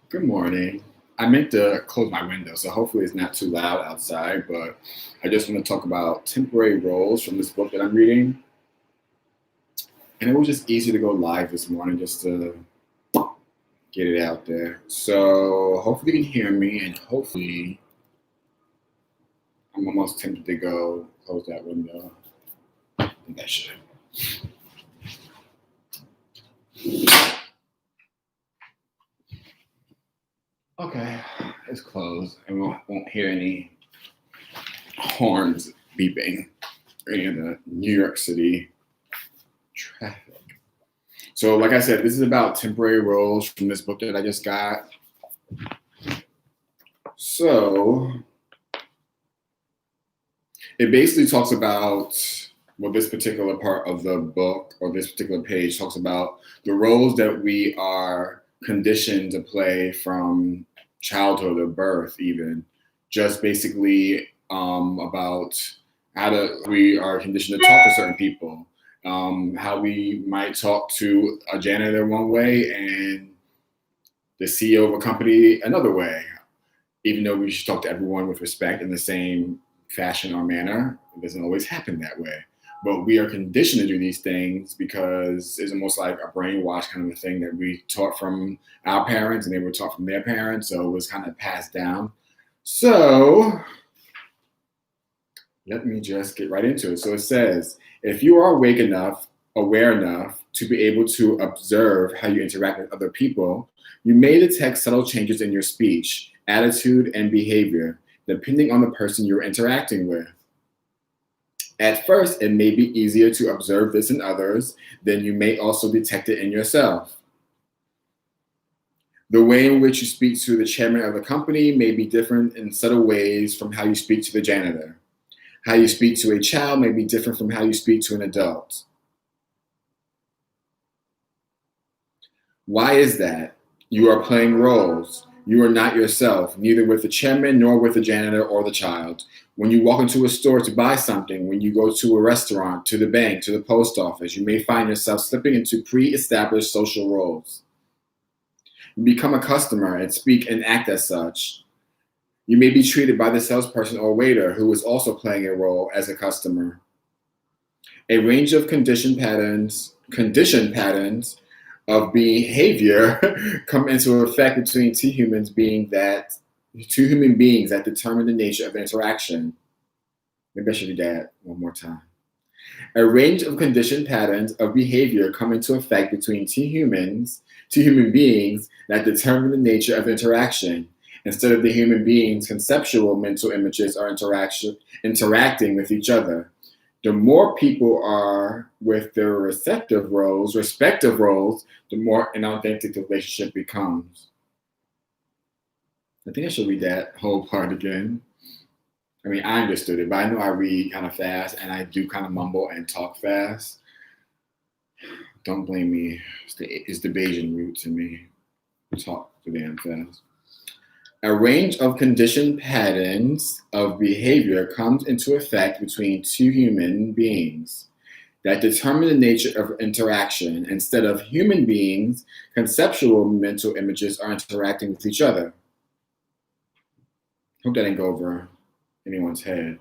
Good morning. I meant to close my window, so hopefully it's not too loud outside, but I just want to talk about temporary roles from this book that I'm reading. And it was just easy to go live this morning just to get it out there. So hopefully you can hear me, and hopefully I'm almost tempted to go close that window. I think I should. Okay, it's closed. I won't hear any horns beeping or any of the New York City traffic. So, like I said, this is about temporary roles from this book that I just got. So, it basically talks about, well, this particular part of the book or this particular page talks about the roles that we are conditioned to play from childhood or birth, even. Just basically about we are conditioned to talk to certain people. How we might talk to a janitor one way and the CEO of a company another way, even though we should talk to everyone with respect in the same fashion or manner. It doesn't always happen that way. But we are conditioned to do these things because it's almost like a brainwash kind of a thing that we taught from our parents and they were taught from their parents. So it was kind of passed down. So let me just get right into it. So it says, if you are awake enough, aware enough to be able to observe how you interact with other people, you may detect subtle changes in your speech, attitude, and behavior, depending on the person you're interacting with. At first, it may be easier to observe this in others, then you may also detect it in yourself. The way in which you speak to the chairman of the company may be different in subtle ways from how you speak to the janitor. How you speak to a child may be different from how you speak to an adult. Why is that? You are playing roles. You are not yourself, neither with the chairman nor with the janitor or the child. When you walk into a store to buy something, when you go to a restaurant, to the bank, to the post office, you may find yourself slipping into pre-established social roles. You become a customer and speak and act as such. You may be treated by the salesperson or waiter who is also playing a role as a customer. A range of conditioned patterns of behavior come into effect between two human beings that determine the nature of interaction. Maybe I should do that one more time. A range of conditioned patterns of behavior come into effect between two human beings that determine the nature of interaction. Instead of the human beings, conceptual mental images are interacting with each other. The more people are with their respective roles, the more inauthentic the relationship becomes. I think I should read that whole part again. I mean, I understood it, but I know I read kind of fast and I do kind of mumble and talk fast. Don't blame me. It's the Bayesian root to me. Talk too damn fast. A range of conditioned patterns of behavior comes into effect between two human beings that determine the nature of interaction. Instead of human beings, conceptual mental images are interacting with each other. Hope that didn't go over anyone's head.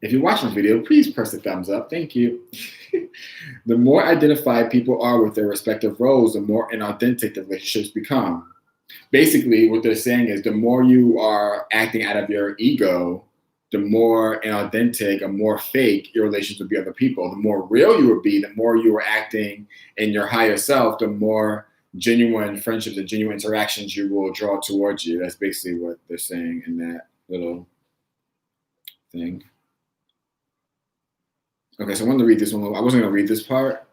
If you're watching this video, please press the thumbs up. Thank you. The more identified people are with their respective roles, the more inauthentic the relationships become. Basically, what they're saying is the more you are acting out of your ego, the more inauthentic and more fake your relations with the other people. The more real you would be, the more you are acting in your higher self, the more genuine friendships and genuine interactions you will draw towards you. That's basically what they're saying in that little thing. Okay, so I wanted to read this one. I wasn't going to read this part,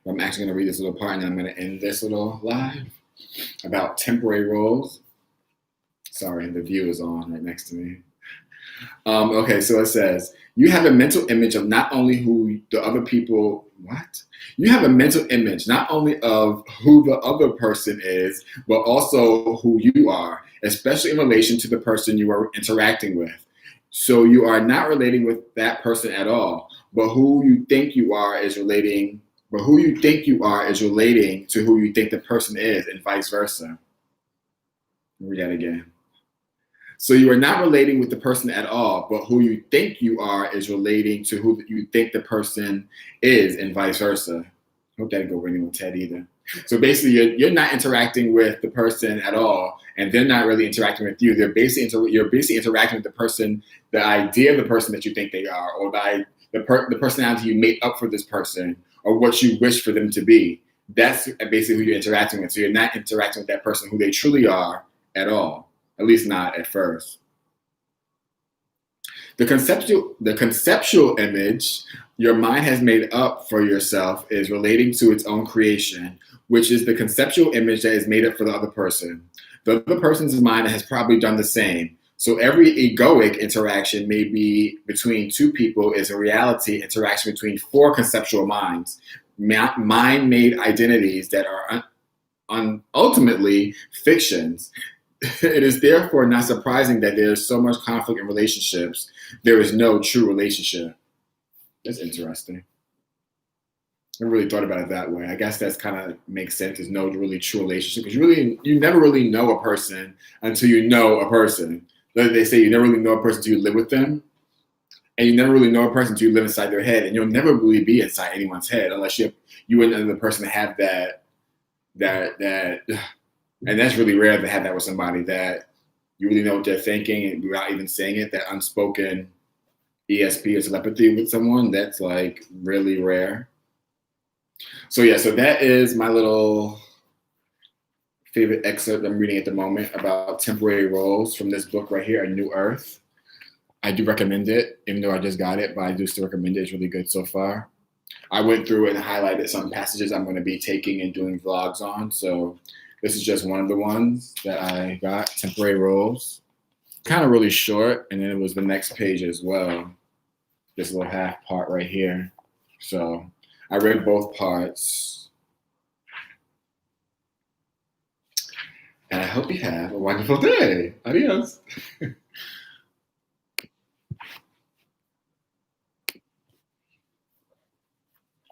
but I'm actually going to read this little part, and then I'm going to end this little live about temporary roles. Sorry, the view is on right next to me. Okay, so it says, you have a mental image of not only who the other people, You have a mental image not only of who the other person is, but also who you are, especially in relation to the person you are interacting with. So you are not relating with that person at all, but who you think you are is relating to who you think the person is, and vice versa. Read that again. So you are not relating with the person at all, but who you think you are is relating to who you think the person is, and vice versa. Hope that didn't go really with Ted either. So basically, you're not interacting with the person at all, and they're not really interacting with you. You're basically interacting with the person, the idea of the person that you think they are, or the personality you made up for this person, or what you wish for them to be. That's basically who you're interacting with. So you're not interacting with that person who they truly are at all, at least not at first. The conceptual image your mind has made up for yourself is relating to its own creation, which is the conceptual image that is made up for the other person. The other person's mind has probably done the same. So every egoic interaction, maybe between two people, is a reality interaction between four conceptual minds, mind-made identities that are ultimately fictions. It is therefore not surprising that there is so much conflict in relationships. There is no true relationship. That's interesting. I really thought about it that way. I guess that's kind of makes sense. There's no really true relationship because you never really know a person until you know a person. Like they say, you never really know a person until you live with them, and you never really know a person until you live inside their head, and you'll never really be inside anyone's head unless you and another person have that. And that's really rare to have that with somebody that you really know what they're thinking and without even saying it, that unspoken ESP or telepathy with someone. That's like really rare. So yeah, so that is my little favorite excerpt I'm reading at the moment about temporary roles from this book right here, A New Earth. I do recommend it, even though I just got it, but I do still recommend it. It's really good so far. I went through and highlighted some passages I'm going to be taking and doing vlogs on. So this is just one of the ones that I got, temporary roles. Kind of really short, and then it was the next page as well. This little half part right here. So I read both parts. And I hope you have a wonderful day. Adios.